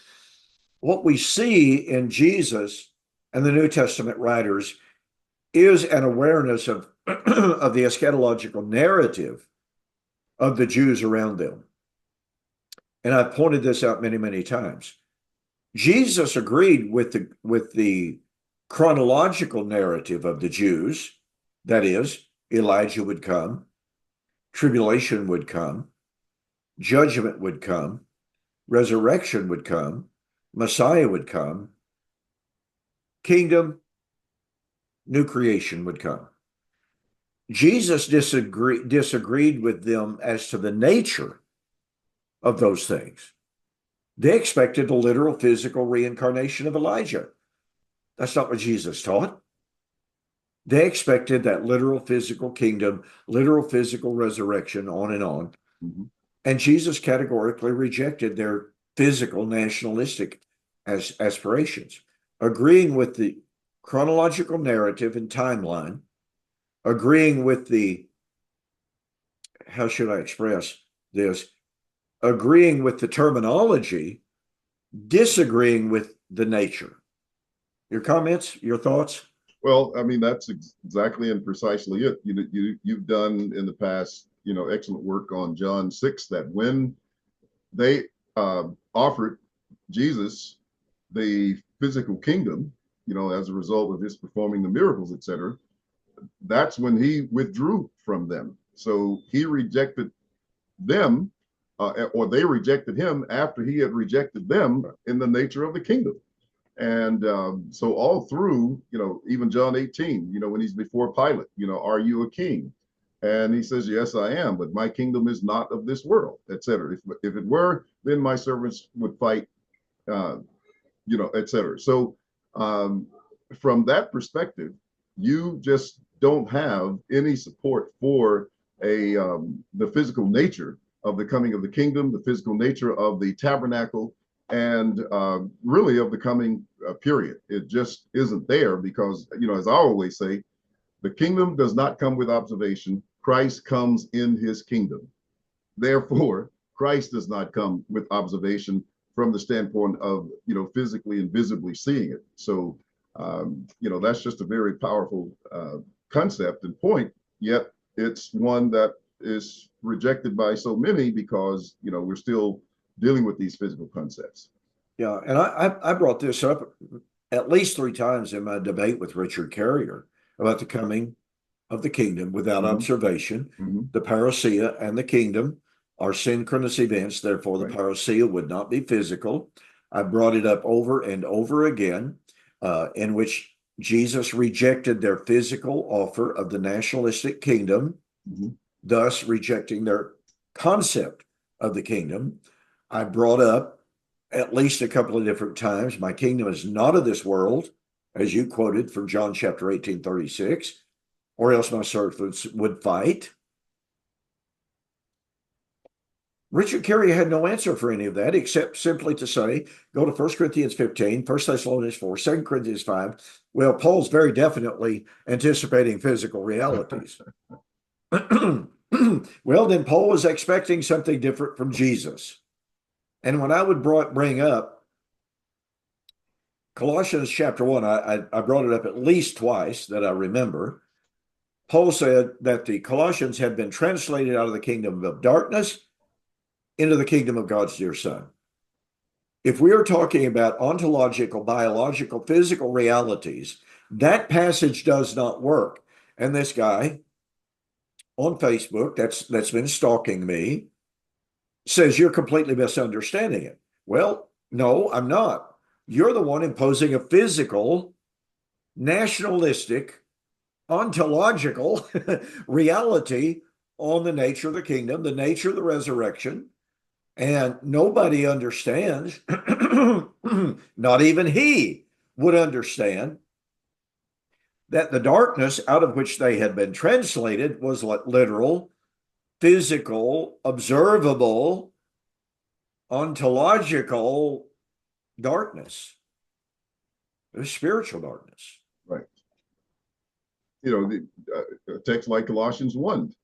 What we see in Jesus and the New Testament writers is an awareness of, of the eschatological narrative of the Jews around them. And I've pointed this out many, many times. Jesus agreed with the chronological narrative of the Jews. That is, Elijah would come, tribulation would come, judgment would come, resurrection would come, Messiah would come, kingdom, new creation would come. Jesus disagreed with them as to the nature of those things. They expected a literal physical reincarnation of Elijah. That's not what Jesus taught. They expected that literal physical kingdom, literal physical resurrection, on and on. Mm-hmm. And Jesus categorically rejected their physical nationalistic aspirations, agreeing with the chronological narrative and timeline, agreeing with the, how should I express this? Agreeing with the terminology, disagreeing with the nature. Your comments, your thoughts? Well, I mean, that's exactly and precisely it. You've done in the past, excellent work on John 6, that when they offered Jesus the physical kingdom, as a result of his performing the miracles, etc., that's when he withdrew from them. So he rejected them, or they rejected him after he had rejected them in the nature of the kingdom. And so all through, even John 18, when he's before Pilate, are you a king? And he says, yes, I am, but my kingdom is not of this world, etc. If it were, then my servants would fight, etc. So from that perspective, you just don't have any support for the physical nature of the coming of the kingdom, the physical nature of the tabernacle, and really of the coming period. It just isn't there because, as I always say, the kingdom does not come with observation. Christ comes in his kingdom. Therefore, Christ does not come with observation from the standpoint of, physically and visibly seeing it. So That's just a very powerful concept and point, yet it's one that is rejected by so many because, we're still dealing with these physical concepts. Yeah, and I brought this up at least 3 times in my debate with Richard Carrier about the coming of the kingdom without observation. The parousia and the kingdom are synchronous events, therefore the parousia would not be physical. I brought it up over and over again, in which Jesus rejected their physical offer of the nationalistic kingdom, thus rejecting their concept of the kingdom. I brought up at least a couple of different times, my kingdom is not of this world, as you quoted from John chapter 18:36, or else my servants would fight. Richard Carrier had no answer for any of that except simply to say, go to 1 Corinthians 15, 1 Thessalonians 4, 2 Corinthians 5. Well, Paul's very definitely anticipating physical realities. Well, then Paul was expecting something different from Jesus. And when I would bring up Colossians chapter 1, I brought it up at least twice that I remember. Paul said that the Colossians had been translated out of the kingdom of darkness into the kingdom of God's dear Son. If we are talking about ontological, biological, physical realities, that passage does not work. And this guy on Facebook that's been stalking me says you're completely misunderstanding it. Well, no, I'm not. You're the one imposing a physical, nationalistic, ontological reality on the nature of the kingdom, the nature of the resurrection. And nobody understands, not even he would understand, that the darkness out of which they had been translated was literal, physical, observable, ontological darkness. It was spiritual darkness. Right. A text like Colossians 1,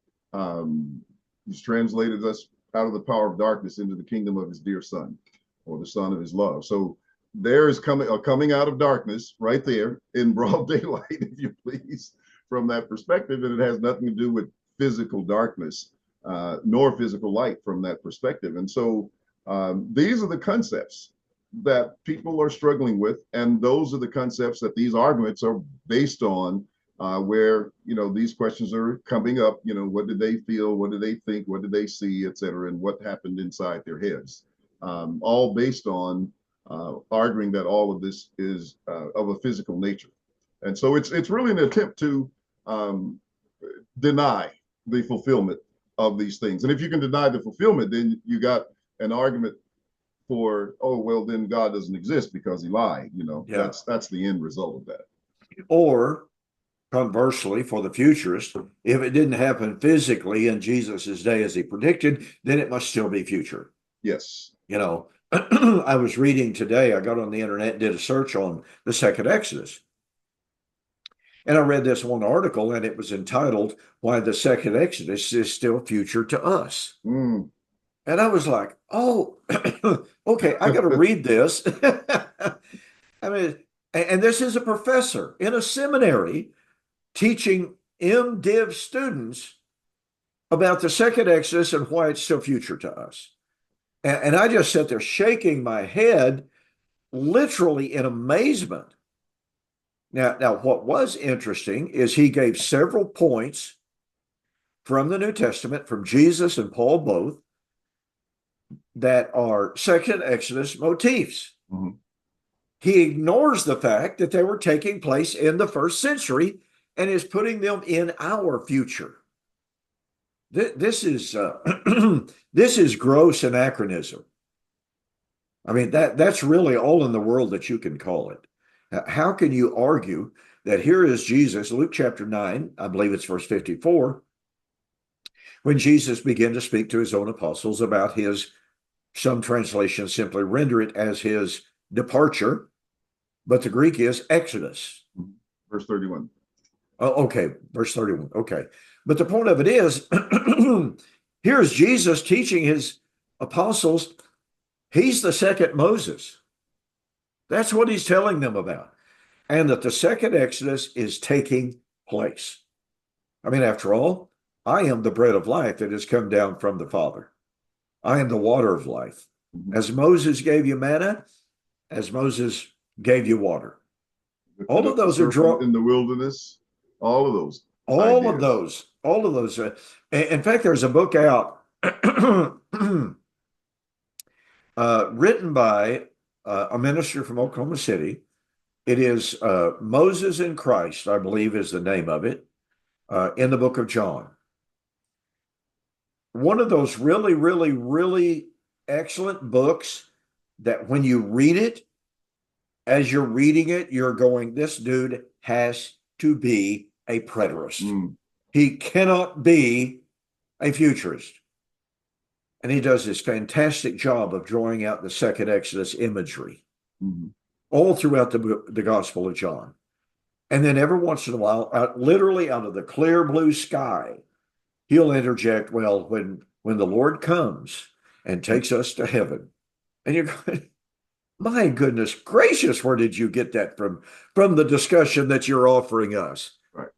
he's translated us out of the power of darkness into the kingdom of his dear Son, or the Son of his love. So there is coming out of darkness right there in broad daylight, if you please, from that perspective. And it has nothing to do with physical darkness, nor physical light from that perspective. And so these are the concepts that people are struggling with. And those are the concepts that these arguments are based on, where, these questions are coming up. What did they feel? What did they think? What did they see, et cetera? And what happened inside their heads? All based on arguing that all of this is of a physical nature. And so it's really an attempt to deny the fulfillment of these things. And if you can deny the fulfillment, then you got an argument for, oh, well, then God doesn't exist because he lied. That's the end result of that. Or conversely, for the futurist, if it didn't happen physically in Jesus's day as he predicted, then it must still be future. Yes. I was reading today, I got on the internet and did a search on the second Exodus. And I read this one article and it was entitled, Why the Second Exodus is Still Future to Us. And I was like, oh, okay, I got to read this. I mean, and this is a professor in a seminary teaching MDiv students about the second Exodus and why it's still future to us. And I just sat there shaking my head, literally in amazement. Now, what was interesting is he gave several points from the New Testament, from Jesus and Paul both, that are second Exodus motifs. He ignores the fact that they were taking place in the first century and is putting them in our future. This is this is gross anachronism. I mean, that's really all in the world that you can call it. How can you argue that here is Jesus, Luke chapter 9, I believe it's verse 54, when Jesus began to speak to his own apostles about his, some translations simply render it as his departure, but the Greek is Exodus. Verse 31. Oh, okay, verse 31. Okay. But the point of it is, here's Jesus teaching his apostles, he's the second Moses. That's what he's telling them about. and that the second Exodus is taking place. I mean, after all, I am the bread of life that has come down from the Father. I am the water of life. Mhm. As Moses gave you manna, as Moses gave you water. Lifted All of up the those are serpent in the wilderness, all of those ideas. all of those. In fact, there's a book out written by a minister from Oklahoma City. It is Moses in Christ, I believe, is the name of it, in the book of John. One of those really, really, really excellent books that when you read it, as you're reading it, you're going, this dude has to be a preterist. Mm. He cannot be a futurist. And he does this fantastic job of drawing out the second Exodus imagery Mhm. all throughout the Gospel of John. And then every once in a while, literally out of the clear blue sky, he'll interject, well, when the Lord comes and takes us to heaven, and you're going, my goodness gracious, where did you get that from the discussion that you're offering us? Right.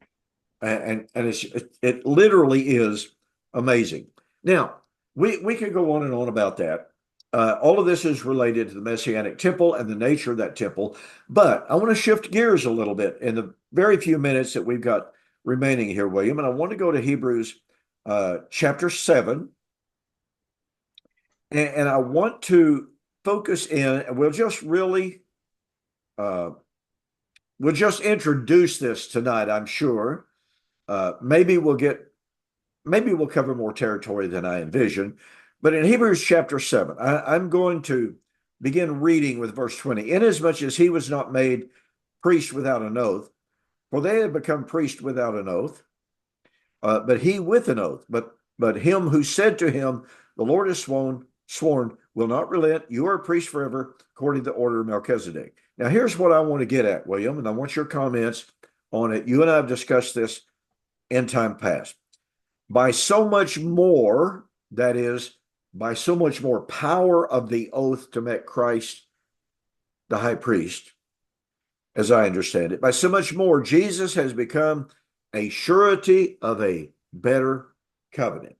And it literally is amazing. Now, we could go on and on about that. All of this is related to the Messianic temple and the nature of that temple. But I want to shift gears a little bit in the very few minutes that we've got remaining here, William. And I want to go to Hebrews chapter 7. And I want to focus in, and we'll just introduce this tonight, I'm sure. Maybe we'll cover more territory than I envision. But in Hebrews chapter 7, I'm going to begin reading with verse 20. Inasmuch as he was not made priest without an oath, for they had become priest without an oath, but he with an oath. But him who said to him, the Lord has sworn, will not relent. You are a priest forever, according to the order of Melchizedek. Now, here's what I want to get at, William, and I want your comments on it. You and I have discussed this in time past. By so much more, that is, by so much more power of the oath to make Christ the high priest, as I understand it, by so much more, Jesus has become a surety of a better covenant.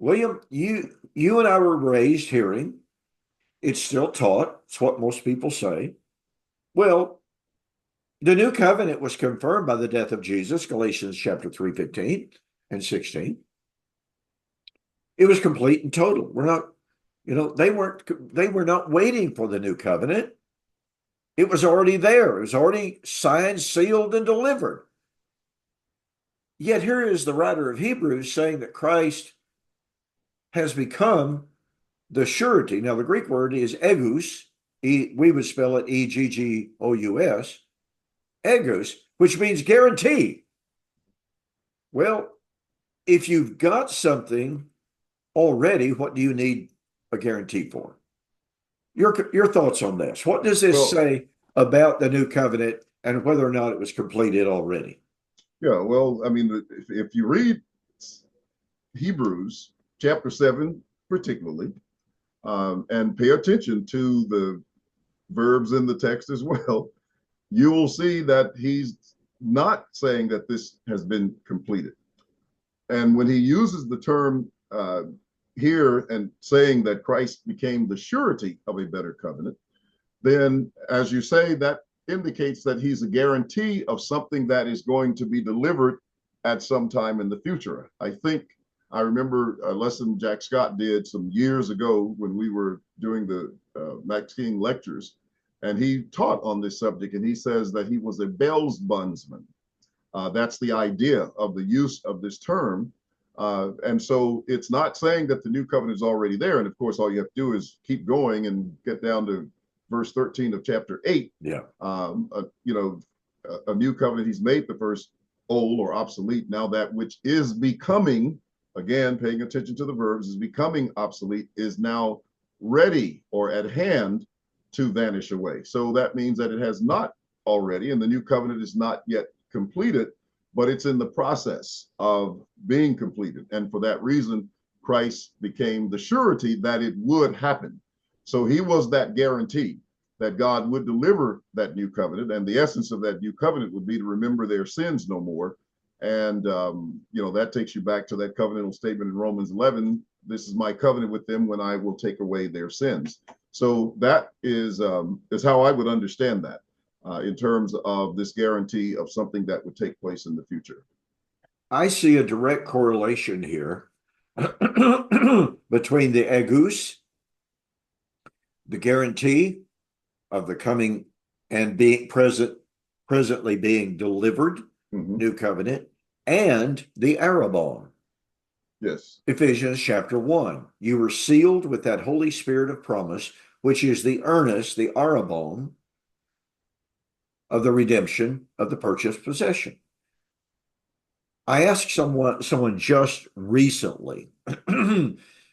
William, you and I were raised hearing, it's still taught, it's what most people say. Well, the new covenant was confirmed by the death of Jesus, Galatians chapter 3, 15 and 16. It was complete and total. We're not, they were not waiting for the new covenant. It was already there. It was already signed, sealed, and delivered. Yet here is the writer of Hebrews saying that Christ has become the surety. Now, the Greek word is egus. We would spell it eggous, egus, which means guarantee. Well, if you've got something already, what do you need a guarantee for? Your thoughts on this? What does this Well, say about the new covenant and whether or not it was completed already? yeah, well, I mean, if you read Hebrews chapter 7, particularly, and pay attention to the verbs in the text as well, you will see that he's not saying that this has been completed. And when he uses the term here and saying that Christ became the surety of a better covenant, then, as you say, that indicates that he's a guarantee of something that is going to be delivered at some time in the future. I remember a lesson Jack Scott did some years ago when we were doing the Max King lectures, and he taught on this subject, and he says that he was a Bellsbundsman. That's the idea of the use of this term. And so it's not saying that the new covenant is already there. And of course, all you have to do is keep going and get down to verse 13 of chapter 8. Yeah. A new covenant, he's made the first old or obsolete. Now that which is becoming, again, paying attention to the verbs, is becoming obsolete, is now ready or at hand to vanish away. So that means that it has not already, and the new covenant is not yet completed, but it's in the process of being completed. And for that reason, Christ became the surety that it would happen. So he was that guarantee. that God would deliver that new covenant, and the essence of that new covenant would be to remember their sins no more. And that takes you back to that covenantal statement in Romans 11. This is my covenant with them when I will take away their sins. So that is how I would understand that in terms of this guarantee of something that would take place in the future. I see a direct correlation here between the agus, the guarantee of the coming and being presently being delivered, new covenant, and the arrabon. Yes. Ephesians chapter 1. You were sealed with that Holy Spirit of promise, which is the earnest, the arrabon of the redemption of the purchased possession. I asked someone just recently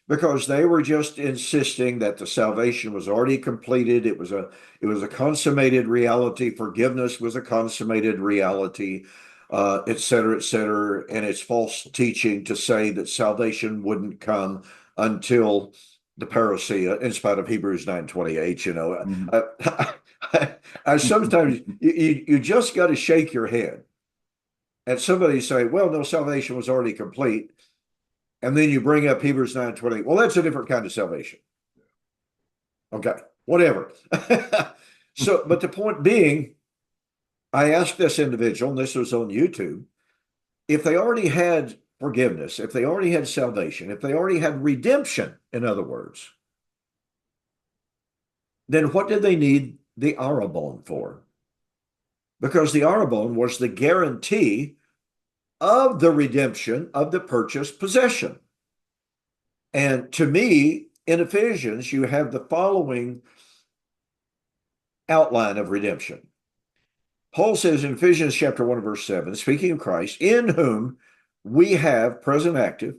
because they were just insisting that the salvation was already completed. It was a consummated reality. Forgiveness was a consummated reality, et cetera, and it's false teaching to say that salvation wouldn't come until the parousia, in spite of Hebrews 9:28. I sometimes you just got to shake your head. And somebody say, well, no, salvation was already complete. And then you bring up Hebrews 9:20. Well, that's a different kind of salvation. Okay, whatever. But the point being, I asked this individual, and this was on YouTube, if they already had forgiveness, if they already had salvation, if they already had redemption, in other words, then what did they need the arrabon for? Because the arrabon was the guarantee of the redemption of the purchased possession. And to me, in Ephesians, you have the following outline of redemption. Paul says in Ephesians chapter 1, verse 7, speaking of Christ, in whom we have, present active,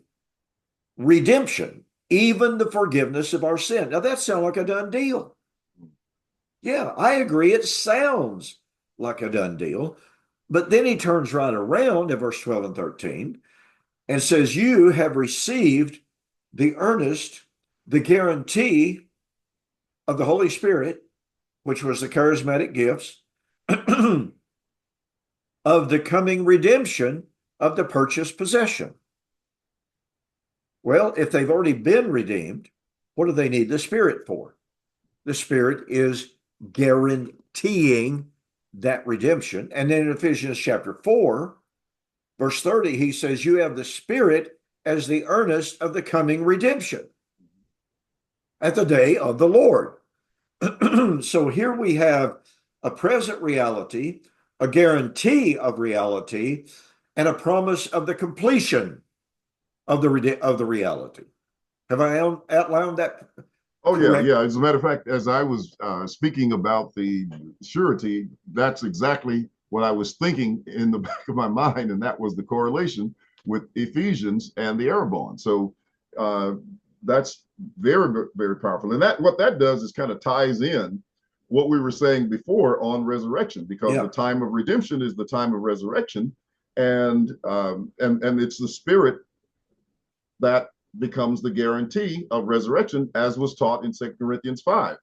redemption, even the forgiveness of our sin. Now that sounds like a done deal. Yeah, I agree. It sounds like a done deal. But then he turns right around in verse 12 and 13 and says, you have received the earnest, the guarantee of the Holy Spirit, which was the charismatic gifts of the coming redemption of the purchased possession. Well, if they've already been redeemed, what do they need the Spirit for? The Spirit is guaranteeing that redemption. And then in Ephesians chapter 4, verse 30, he says, you have the Spirit as the earnest of the coming redemption at the day of the Lord. So here we have a present reality, a guarantee of reality, and a promise of the completion of the reality. Have I outlined that? Oh, correct? yeah. As a matter of fact, as I was speaking about the surety, that's exactly what I was thinking in the back of my mind, and that was the correlation with Ephesians and the arrabon. So that's very, very powerful. And what that does is kind of ties in what we were saying before on resurrection, because the time of redemption is the time of resurrection, and it's the Spirit that becomes the guarantee of resurrection, as was taught in 2 Corinthians 5.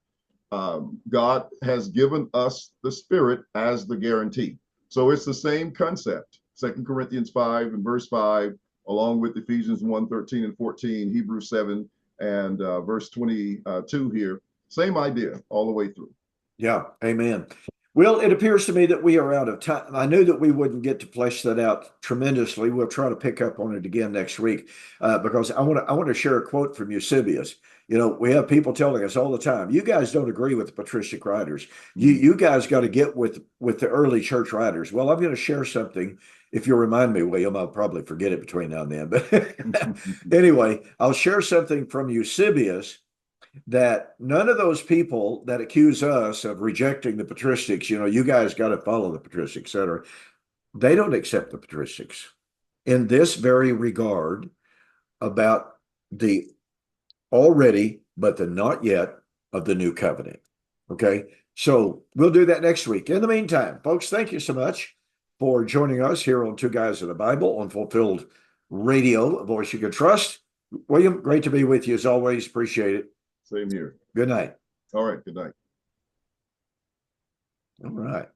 God has given us the Spirit as the guarantee. So it's the same concept. 2 Corinthians 5 and verse 5, along with Ephesians 1, 13 and 14, Hebrews 7 and verse 22 here. Same idea all the way through. Yeah, amen. Well, it appears to me that we are out of time. I knew that we wouldn't get to flesh that out tremendously. We'll try to pick up on it again next week because I want to share a quote from Eusebius. We have people telling us all the time, you guys don't agree with the patristic writers. You guys got to get with the early church writers. Well, I'm going to share something. If you'll remind me, William, I'll probably forget it between now and then. But anyway, I'll share something from Eusebius that none of those people that accuse us of rejecting the patristics, you guys got to follow the patristics, et cetera, they don't accept the patristics in this very regard about the already, but the not yet of the new covenant. Okay. So we'll do that next week. In the meantime, folks, thank you so much for joining us here on Two Guys in the Bible on Fulfilled Radio, a voice you can trust. William, great to be with you as always. Appreciate it. Same here. Good night. All right. Good night. All right.